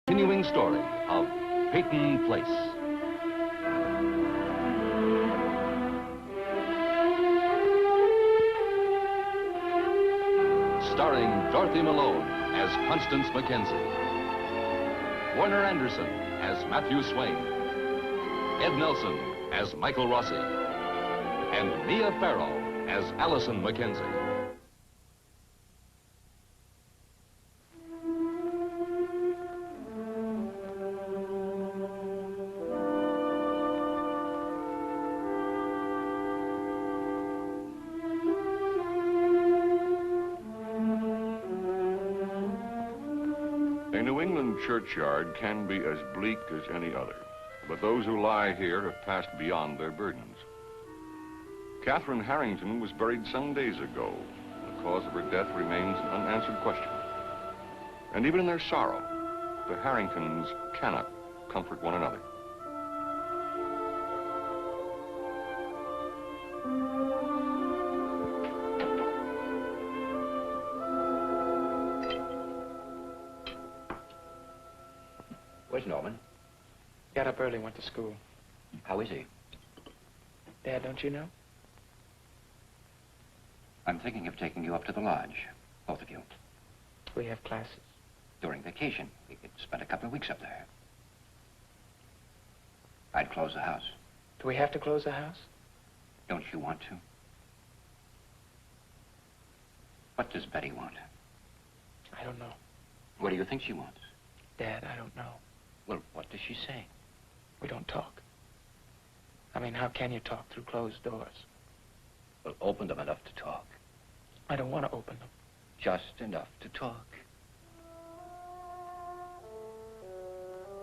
Continuing story of Peyton Place. Starring Dorothy Malone as Constance Mackenzie, Warner Anderson as Matthew Swain, Ed Nelson as Michael Rossi, and Mia Farrow as Allison Mackenzie. A New England churchyard can be as bleak as any other, but those who lie here have passed beyond their burdens. Catherine Harrington was buried some days ago. The cause of her death remains an unanswered question. And even in their sorrow, the Harringtons cannot comfort one another. Where's Norman? Got up early, went to school. How is he? Dad, don't you know? I'm thinking of taking you up to the lodge, both of you. We have classes. During vacation, we could spend a couple of weeks up there. I'd close the house. Do we have to close the house? Don't you want to? What does Betty want? I don't know. What do you think she wants? Dad, I don't know. Well, what does she say? We don't talk. I mean, how can you talk through closed doors? Well, open them enough to talk. I don't want to open them. Just enough to talk.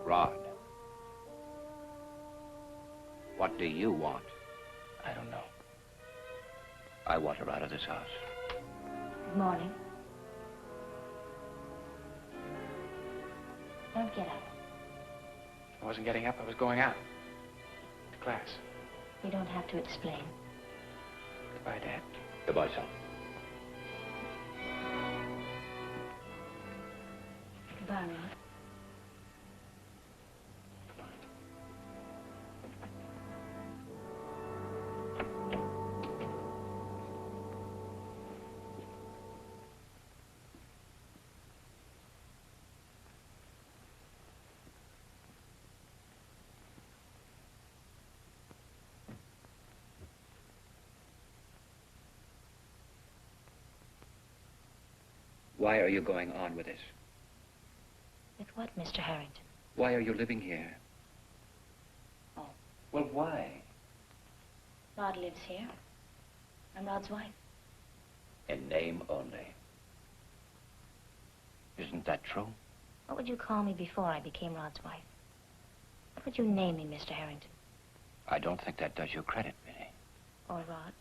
Rod. What do you want? I don't know. I want her out of this house. Good morning. Don't get up. I wasn't getting up, I was going out. To class. You don't have to explain. Goodbye, Dad. Goodbye, son. Goodbye, Rod. Why are you going on with this? With what, Mr. Harrington? Why are you living here? Oh. Well, why? Rod lives here. I'm Rod's wife. In name only. Isn't that true? What would you call me before I became Rod's wife? What would you name me, Mr. Harrington? I don't think that does you credit, Minnie. Or Rod?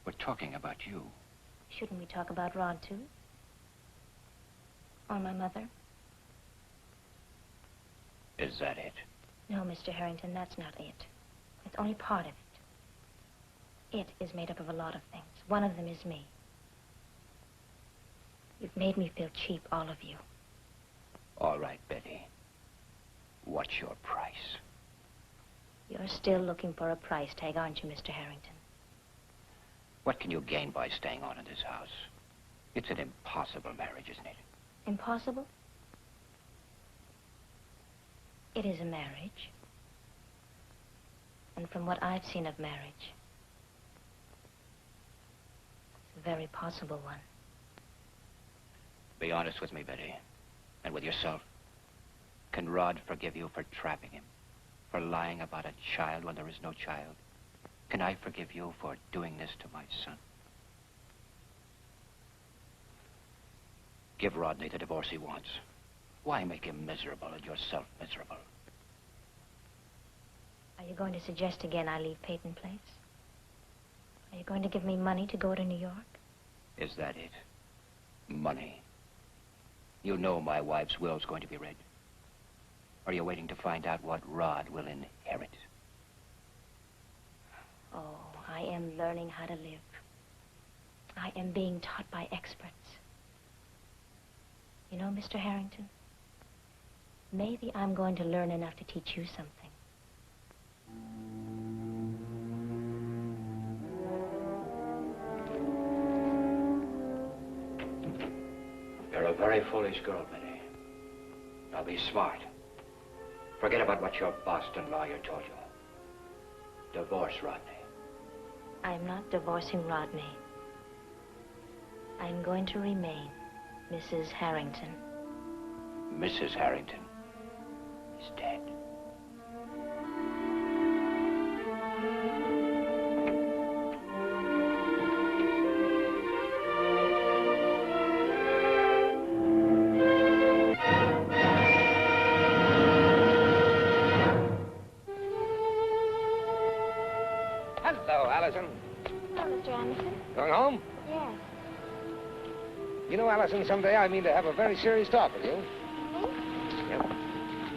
We're talking about you. Shouldn't we talk about Rod, too? Or my mother? Is that it? No, Mr. Harrington, that's not it. It's only part of it. It is made up of a lot of things. One of them is me. You've made me feel cheap, all of you. All right, Betty. What's your price? You're still looking for a price tag, aren't you, Mr. Harrington? What can you gain by staying on in this house? It's an impossible marriage, isn't it? Impossible? It is a marriage. And from what I've seen of marriage, it's a very possible one. Be honest with me, Betty, and with yourself. Can Rod forgive you for trapping him, for lying about a child when there is no child? Can I forgive you for doing this to my son? Give Rodney the divorce he wants. Why make him miserable and yourself miserable? Are you going to suggest again I leave Peyton Place? Are you going to give me money to go to New York? Is that it? Money. You know my wife's will's going to be read. Are you waiting to find out what Rod will inherit? Oh, I am learning how to live. I am being taught by experts. You know, Mr. Harrington, Maybe I'm going to learn enough to teach you something. You're a very foolish girl, Minnie. Now be smart. Forget about what your Boston lawyer told you. Divorce Rodney. I'm not divorcing Rodney. I'm going to remain Mrs. Harrington. Mrs. Harrington is dead. Hello, Allison. Hello, Mr. Anderson. Going home? Yes. You know, Allison, someday I mean to have a very serious talk with you. Yep.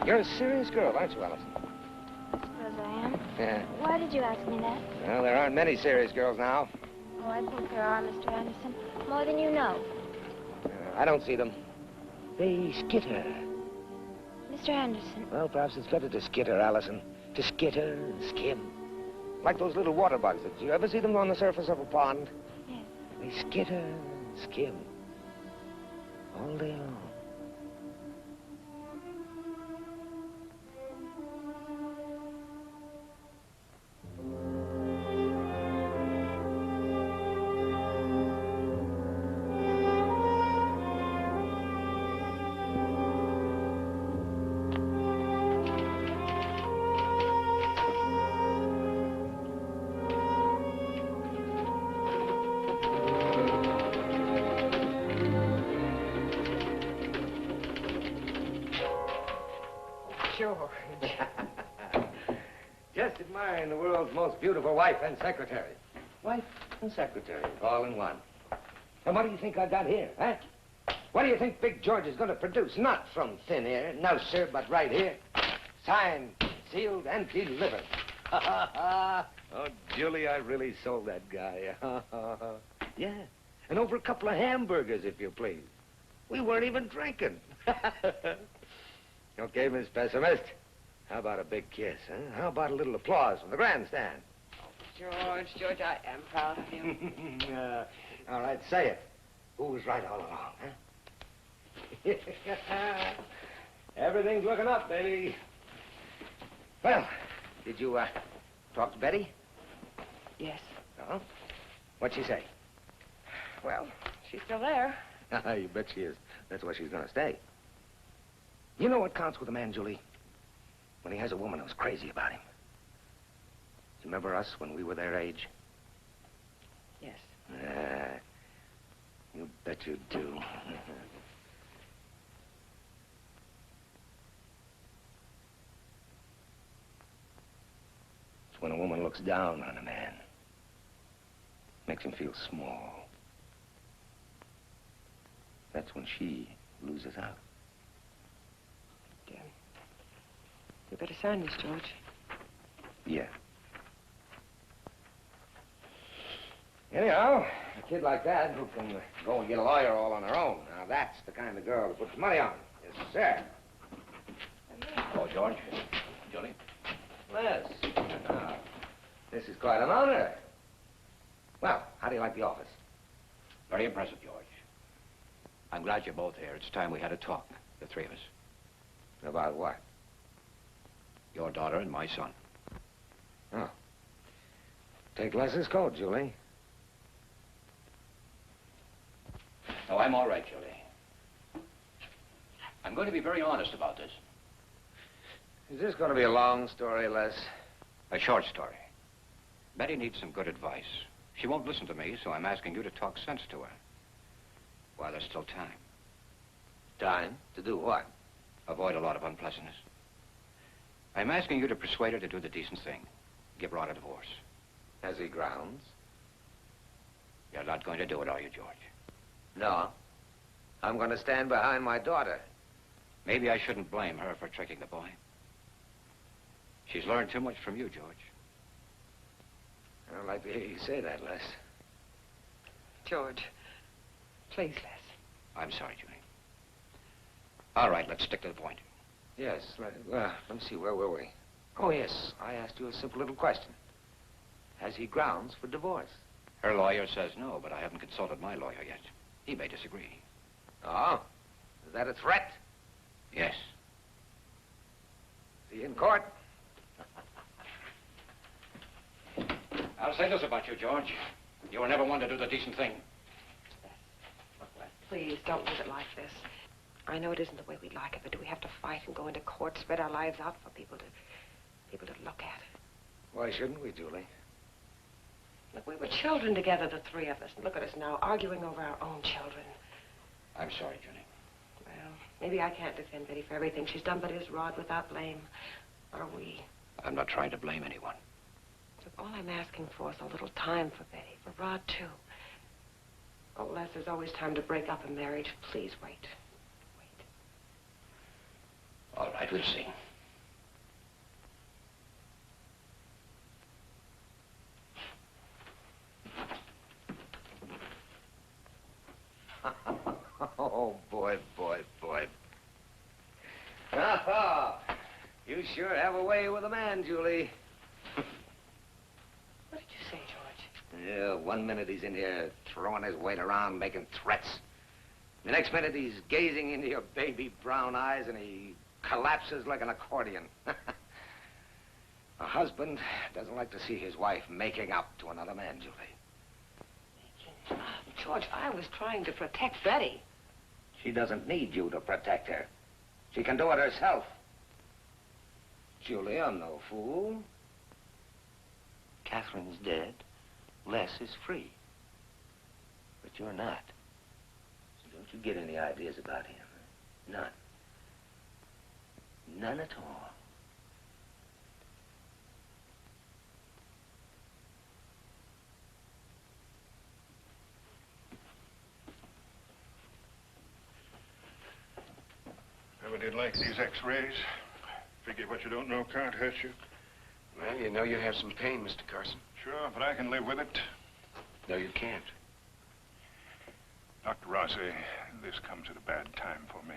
You're a serious girl, aren't you, Allison? I suppose I am. Yeah. Why did you ask me that? Well, there aren't many serious girls now. Oh, I think there are, Mr. Anderson. More than you know. I don't see them. They skitter. Mr. Anderson. Well, perhaps it's better to skitter, Allison. To skitter and skim. Like those little water bugs. Did you ever see them on the surface of a pond? Yes. They skitter and skim. All day long. Sure. Just admiring the world's most beautiful wife and secretary. Wife and secretary, all in one. And what do you think I got here, huh? What do you think Big George is going to produce? Not from thin air, no, sir, but right here. Signed, sealed, and delivered. Oh, Julie, I really sold that guy. Yeah, and over a couple of hamburgers, if you please. We weren't even drinking. Okay, Miss Pessimist. How about a big kiss, huh? How about a little applause from the grandstand? George, I am proud of you. All right, say it. Who was right all along, huh? Everything's looking up, baby. Well, did you, talk to Betty? Yes. Uh-huh. What'd she say? Well, she's still there. You bet she is. That's why she's gonna stay. You know what counts with a man, Julie? When he has a woman who's crazy about him. You remember us when we were their age? Yes. You bet you do. It's when a woman looks down on a man. Makes him feel small. That's when she loses out. You better sign this, George. Yeah. Anyhow, a kid like that who can go and get a lawyer all on her own. Now, that's the kind of girl to put your money on. Yes, sir. Oh, George. Julie. Les. This is quite an honor. Well, how do you like the office? Very impressive, George. I'm glad you're both here. It's time we had a talk, the three of us. About what? Your daughter and my son. Oh. Take Les's coat, Julie. Oh, I'm all right, Julie. I'm going to be very honest about this. Is this going to be a long story, Les? A short story. Betty needs some good advice. She won't listen to me, so I'm asking you to talk sense to her. While there's still time. Time? To do what? Avoid a lot of unpleasantness. I'm asking you to persuade her to do the decent thing. Give Rod a divorce. Has he grounds? You're not going to do it, are you, George? No. I'm going to stand behind my daughter. Maybe I shouldn't blame her for tricking the boy. She's learned too much from you, George. I don't like to hear you say that, Les. George, please, Les. I'm sorry, Julie. All right, let's stick to the point. Yes, let me see, where were we? Oh, yes, I asked you a simple little question. Has he grounds for divorce? Her lawyer says no, but I haven't consulted my lawyer yet. He may disagree. Oh? Is that a threat? Yes. Is he in court? I'll say this about you, George. You were never one to do the decent thing. Please, don't leave it like this. I know it isn't the way we'd like it, but do we have to fight and go into court, spread our lives out for people to look at? Why shouldn't we, Julie? Look, we were children together, the three of us. And look at us now, arguing over our own children. I'm sorry, Jenny. Well, maybe I can't defend Betty for everything she's done, but is Rod without blame? Are we? I'm not trying to blame anyone. Look, all I'm asking for is a little time for Betty, for Rod, too. Oh, Les, there's always time to break up a marriage. Please wait. Wait. All right, we'll see. Oh, boy, boy, boy. Oh, you sure have a way with a man, Julie. What did you say, George? Yeah, 1 minute he's in here throwing his weight around, making threats. The next minute he's gazing into your baby brown eyes and he collapses like an accordion. A husband doesn't like to see his wife making up to another man, Julie. George, I was trying to protect Betty. She doesn't need you to protect her. She can do it herself. Julie, I'm no fool. Catherine's dead. Les is free. But you're not. So don't you get any ideas about him. None. None at all. Ever did like these x-rays? Figure what you don't know can't hurt you. Well, you know you have some pain, Mr. Carson. Sure, but I can live with it. No, you can't. Dr. Rossi, this comes at a bad time for me.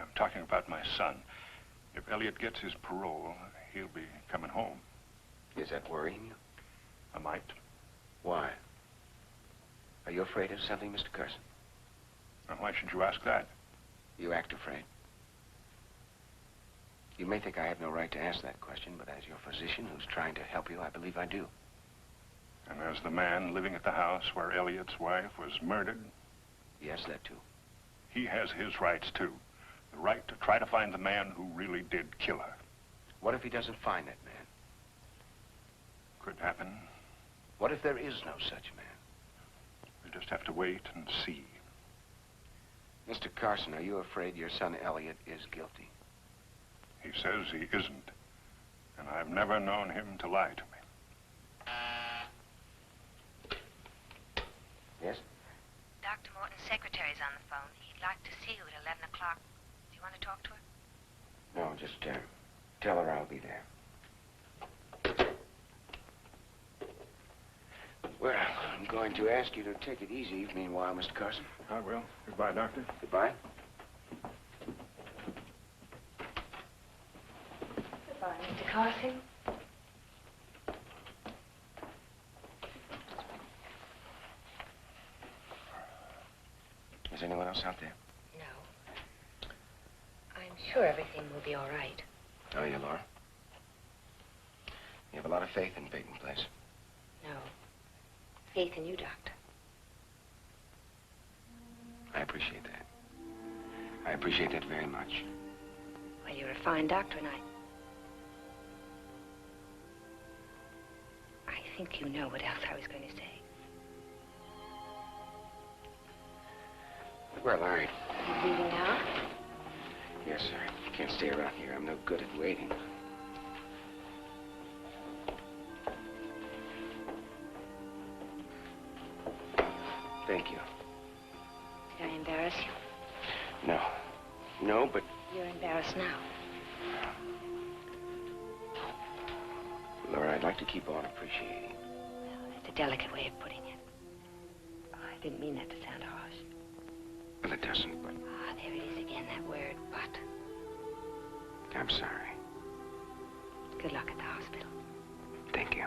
I'm talking about my son. If Elliot gets his parole, he'll be coming home. Is that worrying you? I might. Why? Are you afraid of something, Mr. Carson? Now, why should you ask that? You act afraid. You may think I have no right to ask that question, but as your physician who's trying to help you, I believe I do. And as the man living at the house where Elliot's wife was murdered, Yes, that too. he has his rights, too. The right to try to find the man who really did kill her. What if he doesn't find that man? Could happen. What if there is no such man? We just have to wait and see. Mr. Carson, are you afraid your son Elliot is guilty? He says he isn't. And I've never known him to lie to me. Yes? Dr. Morton's secretary's on the phone. He'd like to see you at 11 o'clock. Do you want to talk to her? No, just tell her I'll be there. Well, I'm going to ask you to take it easy meanwhile, Mr. Carson. I will. Goodbye, Doctor. Goodbye. Goodbye, Mr. Carson. Is anyone else out there? No. I'm sure everything will be all right. Are you, Laura? You have a lot of faith in Peyton Place. No. Faith in you, Doctor. I appreciate that. I appreciate that very much. Well, you're a fine doctor, and I think you know what else I was going to say. Well, all right. You leaving now? Yes, sir. I can't stay around here. I'm no good at waiting. Thank you. Did I embarrass you? No. No, but... You're embarrassed now. Laura, I'd like to keep on appreciating. Well, that's a delicate way of putting it. Oh, I didn't mean that to sound harsh. Well, it doesn't, but... Ah, there it is again, that word, but. I'm sorry. Good luck at the hospital. Thank you.